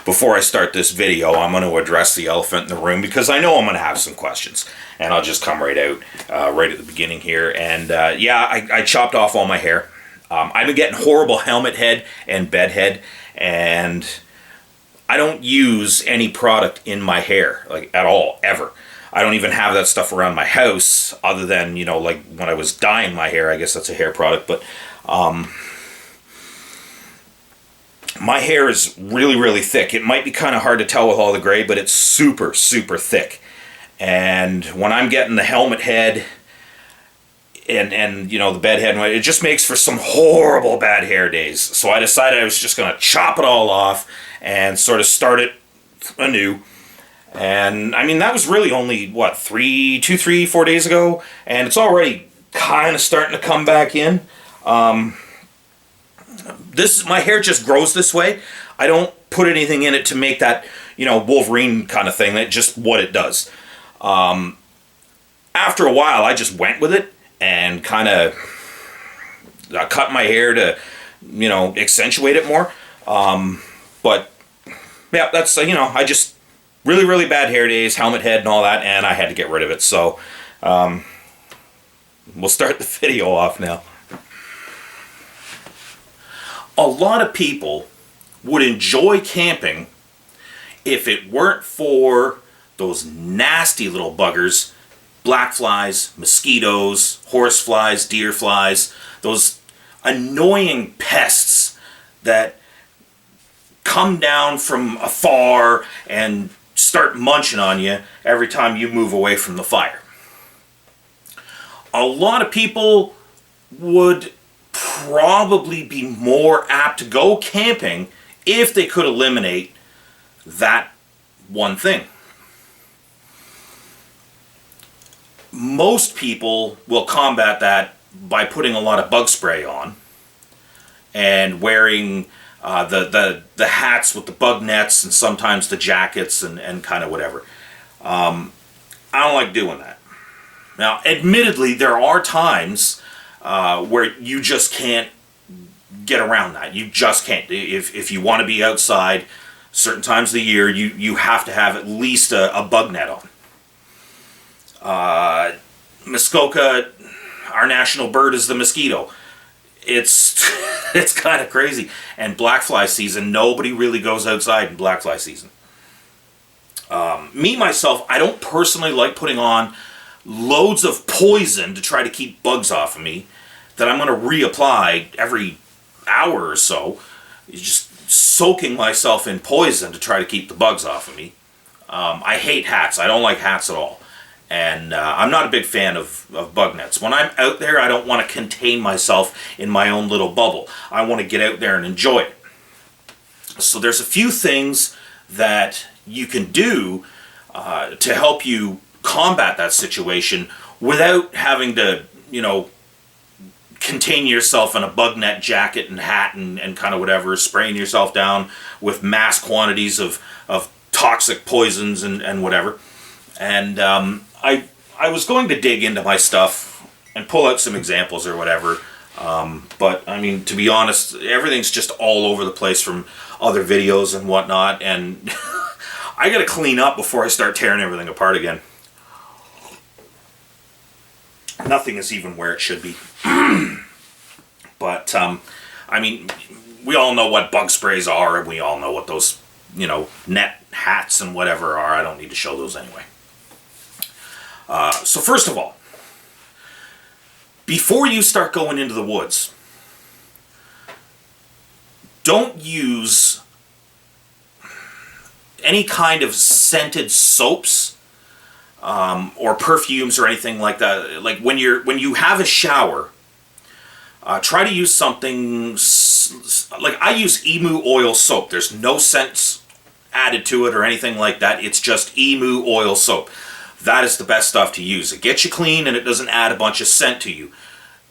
before I start this video, I'm going to address the elephant in the room because I know I'm going to have some questions. And I'll just come right out right at the beginning here. And yeah, I chopped off all my hair. I've been getting horrible helmet head and bed head. And I don't use any product in my hair, like at all, ever. I don't even have that stuff around my house other than, you know, like when I was dyeing my hair, I guess that's a hair product. But my hair is really, really thick. It might be kind of hard to tell with all the gray, but it's super, super thick. And when I'm getting the helmet head and you know, the bed head, it just makes for some horrible bad hair days. So I decided I was just going to chop it all off and sort of start it anew. And I mean, that was really only, what, 4 days ago? And it's already kind of starting to come back in. My hair just grows this way. I don't put anything in it to make that, you know, Wolverine kind of thing. That's just what it does. After a while, I just went with it and kind of cut my hair to, you know, accentuate it more. But yeah, that's, you know, I just really, really bad hair days, helmet head and all that, and I had to get rid of it. So we'll start the video off now. A lot of people would enjoy camping if it weren't for those nasty little buggers, black flies, mosquitoes, horse flies, deer flies, those annoying pests that come down from afar and start munching on you every time you move away from the fire. A lot of people would probably be more apt to go camping if they could eliminate that one thing. Most people will combat that by putting a lot of bug spray on and wearing the hats with the bug nets and sometimes the jackets and kind of whatever. I don't like doing that. Now, admittedly, there are times where you just can't get around that. You just can't. If you want to be outside, certain times of the year, you have to have at least a bug net on. Muskoka, our national bird is the mosquito. It's it's kind of crazy. And black fly season, nobody really goes outside in black fly season. Me, myself, I don't personally like putting on loads of poison to try to keep bugs off of me that I'm going to reapply every hour or so. Just soaking myself in poison to try to keep the bugs off of me. I hate hats. I don't like hats at all. And I'm not a big fan of bug nets. When I'm out there, I don't want to contain myself in my own little bubble. I want to get out there and enjoy it. So there's a few things that you can do to help you combat that situation without having to, you know, contain yourself in a bug net jacket and hat and kind of whatever, spraying yourself down with mass quantities of toxic poisons and whatever. And I was going to dig into my stuff and pull out some examples or whatever, but I mean, to be honest, everything's just all over the place from other videos and whatnot, and I gotta clean up before I start tearing everything apart again. Nothing is even where it should be. But I mean, we all know what bug sprays are, and we all know what those, you know, net hats and whatever are. I don't need to show those anyway. So first of all, before you start going into the woods, don't use any kind of scented soaps or perfumes or anything like that. Like when you have a shower, try to use something like I use emu oil soap. There's no scents added to it or anything like that. It's just emu oil soap. That is the best stuff to use. It gets you clean and it doesn't add a bunch of scent to you.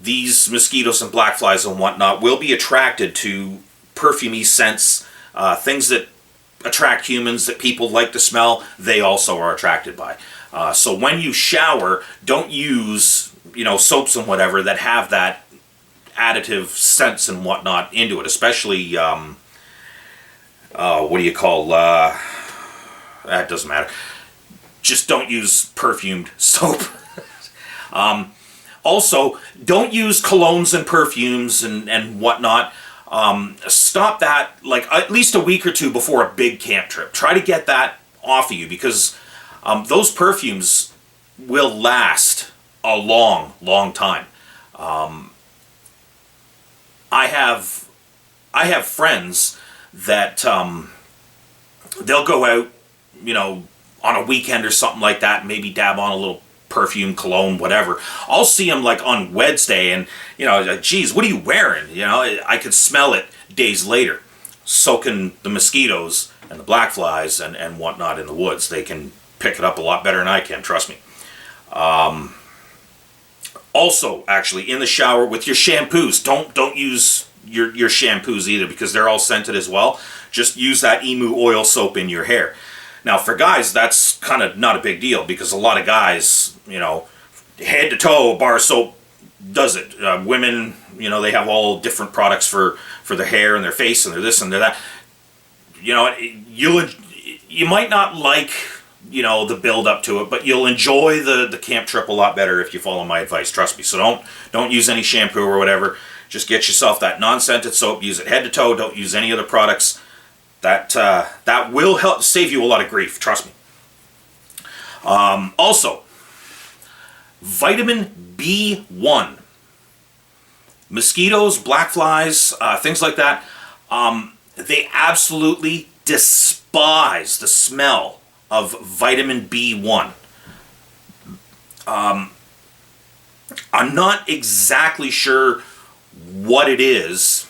These mosquitoes and black flies and whatnot will be attracted to perfumey scents, things that attract humans that people like to smell, they also are attracted by. So when you shower, don't use, you know, soaps and whatever that have that additive scents and whatnot into it, especially what do you call, that doesn't matter. Just don't use perfumed soap. Also, don't use colognes and perfumes and whatnot. Stop that like at least a week or two before a big camp trip. Try to get that off of you, because those perfumes will last a long, long time. I have friends that they'll go out, on a weekend or something like that, maybe dab on a little perfume, cologne, whatever. I'll see them like on Wednesday, and like, geez, what are you wearing? I could smell it days later, soaking the mosquitoes and the black flies and whatnot in the woods. They can pick it up a lot better than I can, trust me. Also, actually, in the shower with your shampoos, don't use your shampoos either, because they're all scented as well. Just use that emu oil soap in your hair. Now, for guys, that's kind of not a big deal, because a lot of guys, head to toe, a bar of soap does it. Women, they have all different products for their hair and their face and their this and their that. You might not like, the build up to it, but you'll enjoy the camp trip a lot better if you follow my advice. Trust me. So don't use any shampoo or whatever. Just get yourself that non-scented soap. Use it head to toe. Don't use any other products. That will help save you a lot of grief. Trust me. Also, vitamin B1. Mosquitoes, black flies, things like that. They absolutely despise the smell of vitamin B1. I'm not exactly sure what it is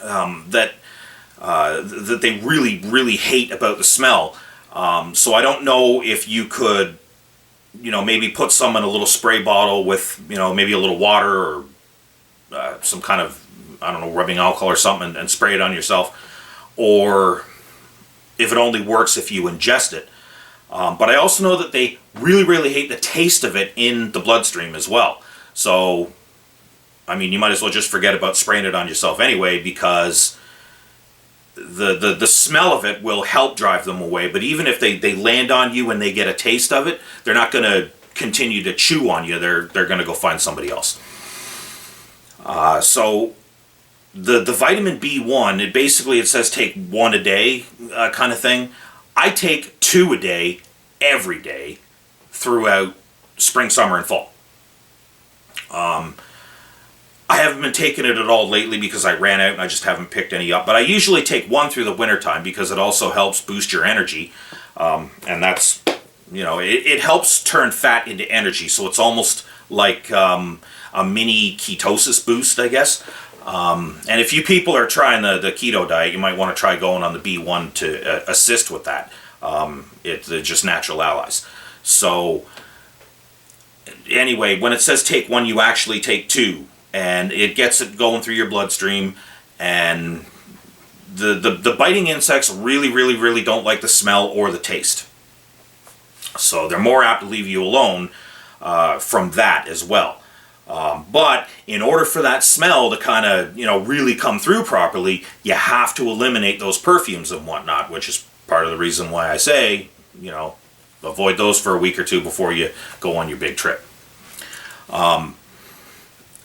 that they really, really hate about the smell. So I don't know if you could, maybe put some in a little spray bottle with, maybe a little water or some kind of, I don't know, rubbing alcohol or something, and spray it on yourself. Or if it only works if you ingest it. But I also know that they really, really hate the taste of it in the bloodstream as well. So, I mean, you might as well just forget about spraying it on yourself anyway, because the smell of it will help drive them away. But even if they land on you and they get a taste of it, they're not going to continue to chew on you. They're going to go find somebody else. So the vitamin B1, it says take 1 a day kind of thing. I take 2 a day every day throughout spring, summer, and fall. I haven't been taking it at all lately because I ran out and I just haven't picked any up. But I usually take 1 through the winter time, because it also helps boost your energy. And that's, it helps turn fat into energy. So it's almost like a mini ketosis boost, I guess. And if you people are trying the keto diet, you might want to try going on the B1 to assist with that. They're just natural allies. So anyway, when it says take 1, you actually take 2. And it gets it going through your bloodstream. And the biting insects really, really, really don't like the smell or the taste. So they're more apt to leave you alone from that as well. But in order for that smell to kind of, really come through properly, you have to eliminate those perfumes and whatnot, which is part of the reason why I say, avoid those for a week or 2 before you go on your big trip.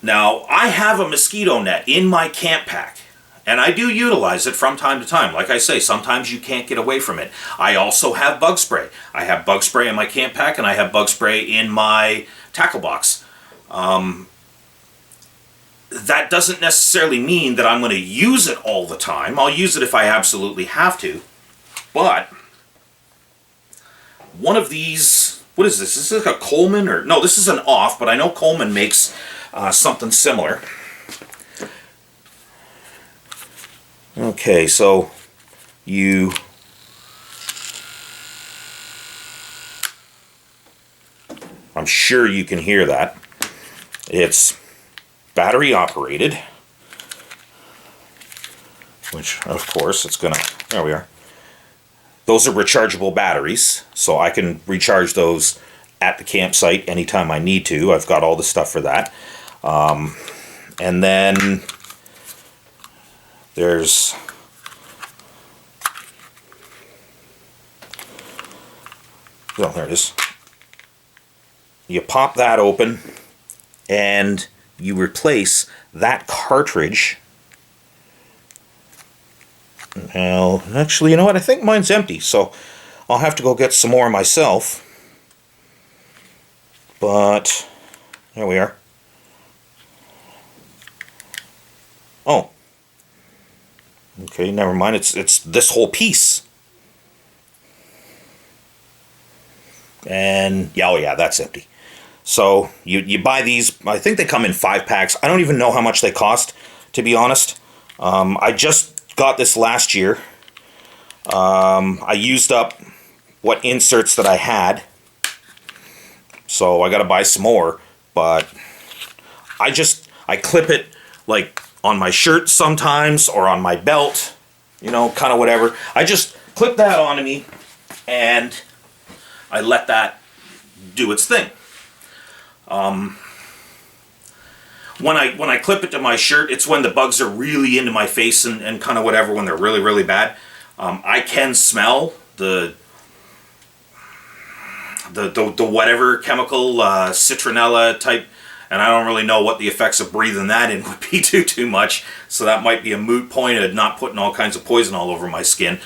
Now, I have a mosquito net in my camp pack, and I do utilize it from time to time. Like I say, sometimes you can't get away from it. I also have bug spray. I have bug spray in my camp pack, and I have bug spray in my tackle box. That doesn't necessarily mean that I'm going to use it all the time. I'll use it if I absolutely have to. But one of these, what is this? Is this like a Coleman? Or no, this is an off, but I know Coleman makes something similar. Okay, so I'm sure you can hear that. It's battery operated, which of course it's gonna, there we are. Those are rechargeable batteries, so I can recharge those at the campsite anytime I need to. I've got all the stuff for that. And then there's Oh, there it is. You pop that open, and you replace that cartridge. Now, actually, you know what? I think mine's empty, so I'll have to go get some more myself. But there we are. Oh. Okay, never mind. It's this whole piece. And yeah, oh yeah, that's empty. So you buy these. I think they come in 5 packs. I don't even know how much they cost, to be honest. I just got this last year. I used up what inserts that I had, so I got to buy some more. But I clip it like on my shirt sometimes, or on my belt, you know, kind of whatever. I just clip that onto me, and I let that do its thing. When I clip it to my shirt, it's when the bugs are really into my face and kind of whatever, when they're really, really bad. I can smell the whatever chemical, citronella type, and I don't really know what the effects of breathing that in would be too much, so that might be a moot point of not putting all kinds of poison all over my skin.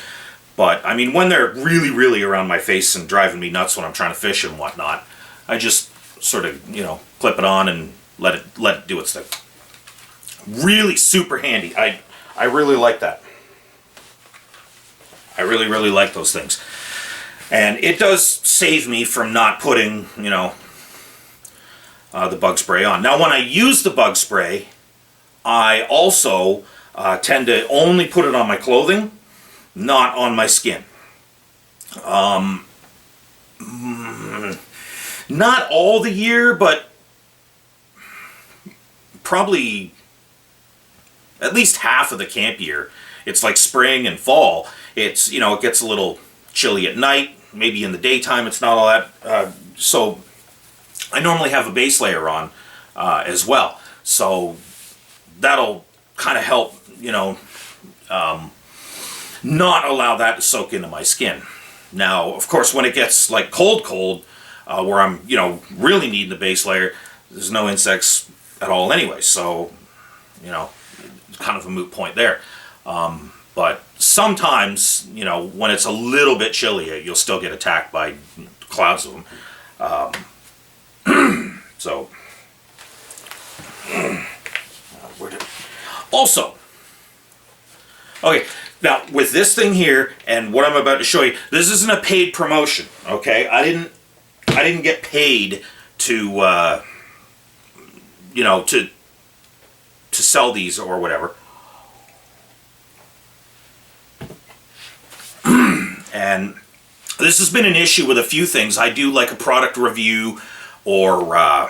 But, I mean, when they're really, really around my face and driving me nuts when I'm trying to fish and whatnot, I just sort of, you know, clip it on and let it do its thing. Really super handy. I really like that. I really, really like those things. And it does save me from not putting, you know, the bug spray on. Now, when I use the bug spray, I also tend to only put it on my clothing, not on my skin. Not all the year, but probably at least half of the camp year. It's like spring and fall. It's, you know, it gets a little chilly at night. Maybe in the daytime it's not all that. So I normally have a base layer on as well. So that'll kind of help, you know, not allow that to soak into my skin. Now, of course, when it gets like cold, where I'm, you know, really needing the base layer, there's no insects at all anyway. So, you know, kind of a moot point there. But sometimes, you know, when it's a little bit chilly, you'll still get attacked by clouds of them. So, also, okay, now with this thing here and what I'm about to show you, this isn't a paid promotion, okay? I didn't get paid to, you know, to sell these or whatever. And this has been an issue with a few things. I do like a product review or a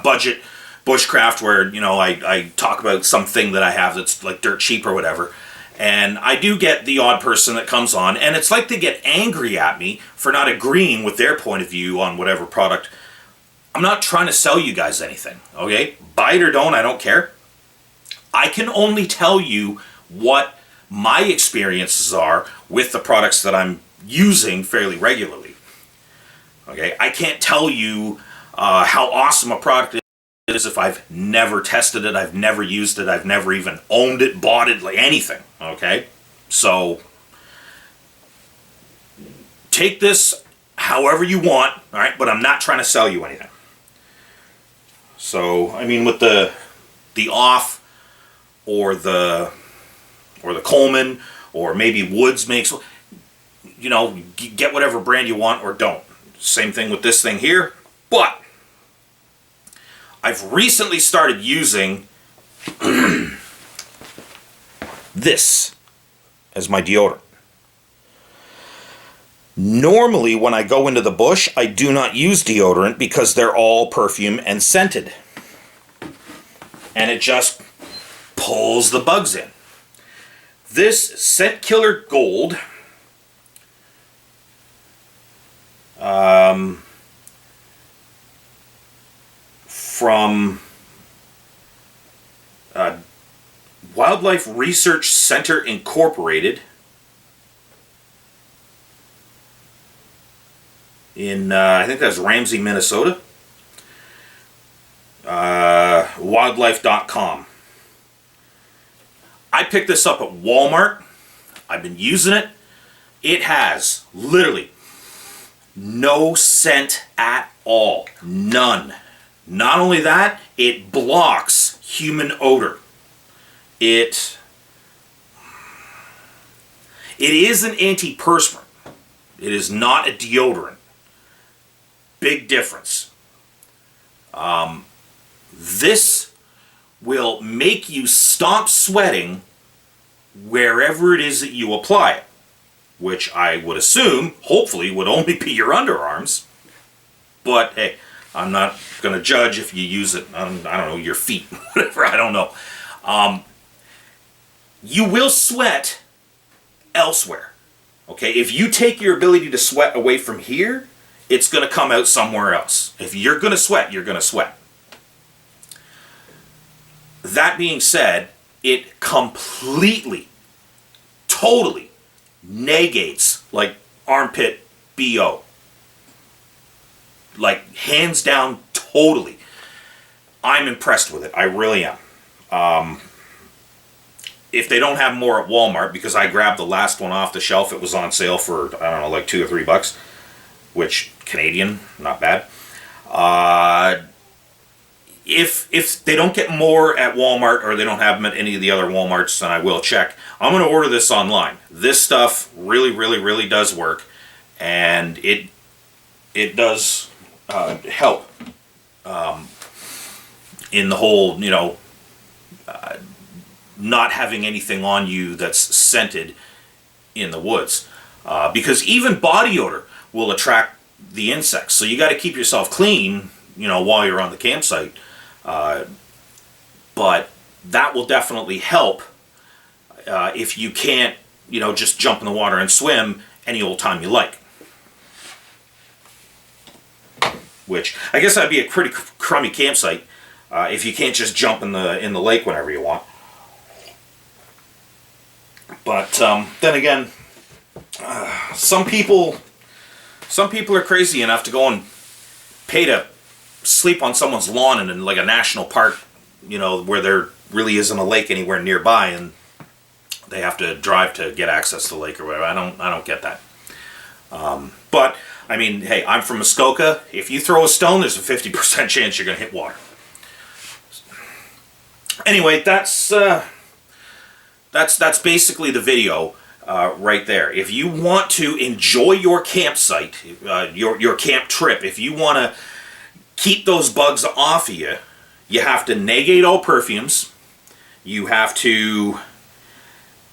budget bushcraft where, you know, I talk about something that I have that's like dirt cheap or whatever. And I do get the odd person that comes on, and it's like they get angry at me for not agreeing with their point of view on whatever product. I'm not trying to sell you guys anything, okay? Buy it or don't, I don't care. I can only tell you what my experiences are with the products that I'm using fairly regularly. Okay, I can't tell you how awesome a product is if I've never tested it, I've never used it, I've never even owned it, bought it, like anything. Okay, so take this however you want, all right? But I'm not trying to sell you anything. So I mean, with the off or the Coleman, or maybe Woods makes, you know, get whatever brand you want or don't. Same thing with this thing here, but I've recently started using this as my deodorant. Normally when I go into the bush, I do not use deodorant because they're all perfume and scented. And it just pulls the bugs in. This Scent Killer Gold from Wildlife Research Center Incorporated. in, I think that's Ramsey, Minnesota. Wildlife.com. I picked this up at Walmart. I've been using it. It has literally no scent at all. None. Not only that, it blocks human odor. It is an antiperspirant. It is not a deodorant. Big difference. This will make you stop sweating wherever it is that you apply it, which I would assume, hopefully, would only be your underarms. But hey, I'm not going to judge if you use it on, I don't know, your feet, whatever, I don't know. You will sweat elsewhere. Okay, if you take your ability to sweat away from here, it's going to come out somewhere else. If you're going to sweat, you're going to sweat. That being said, it completely, totally negates, like, armpit BO. Like, hands down, totally. I'm impressed with it. I really am. If they don't have more at Walmart, because I grabbed the last one off the shelf, it was on sale for, I don't know, like $2 or $3, which, Canadian, not bad. If they don't get more at Walmart, or they don't have them at any of the other Walmarts, then I will check. I'm going to order this online. This stuff really, really, really does work, and it does help in the whole, you know, not having anything on you that's scented in the woods. Because even body odor will attract the insects. So you got to keep yourself clean, you know, while you're on the campsite. But that will definitely help if you can't, you know, just jump in the water and swim any old time you like. Which, I guess that'd be a pretty crummy campsite if you can't just jump in the lake whenever you want. But then again, some people are crazy enough to go and pay to sleep on someone's lawn in like a national park, you know, where there really isn't a lake anywhere nearby, and they have to drive to get access to the lake or whatever. I don't get that. But I mean, hey, I'm from Muskoka. If you throw a stone, there's a 50% chance you're going to hit water. Anyway, that's basically the video right there. If you want to enjoy your campsite, your camp trip, if you want to keep those bugs off of you, you have to negate all perfumes. You have to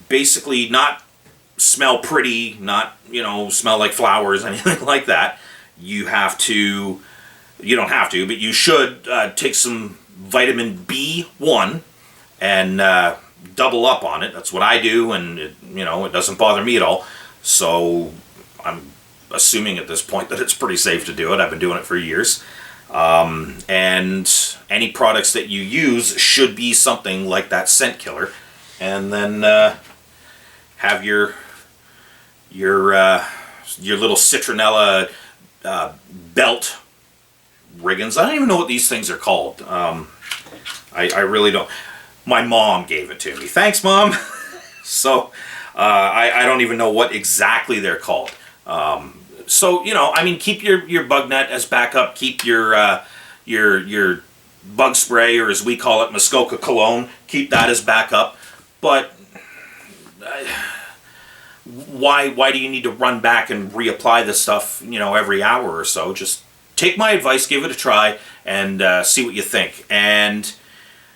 basically not smell pretty, not, you know, smell like flowers, anything like that. You have to, you don't have to, but you should take some vitamin B1 and double up on it. That's what I do, and it, you know, it doesn't bother me at all. So I'm assuming at this point that it's pretty safe to do it. I've been doing it for years. And any products that you use should be something like that scent killer. And then have your little citronella belt riggins. I don't even know what these things are called. I really don't. My mom gave it to me. Thanks, Mom. So I don't even know what exactly they're called. So, you know, I mean, keep your bug net as backup. Keep your bug spray, or as we call it, Muskoka cologne. Keep that as backup. But why do you need to run back and reapply this stuff, you know, every hour or so? Just take my advice, give it a try, and see what you think. And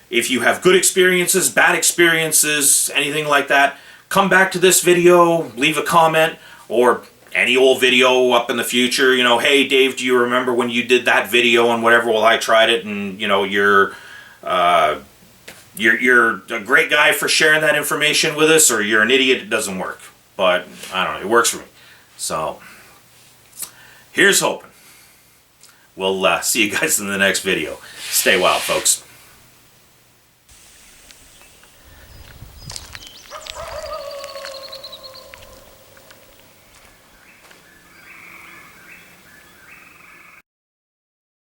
if you have good experiences, bad experiences, anything like that, come back to this video, leave a comment, or any old video up in the future. You know, hey Dave, do you remember when you did that video and whatever? Well, I tried it, and you know, you're a great guy for sharing that information with us, or you're an idiot, it doesn't work. But I don't know, it works for me. So here's hoping. We'll see you guys in the next video. Stay wild, folks.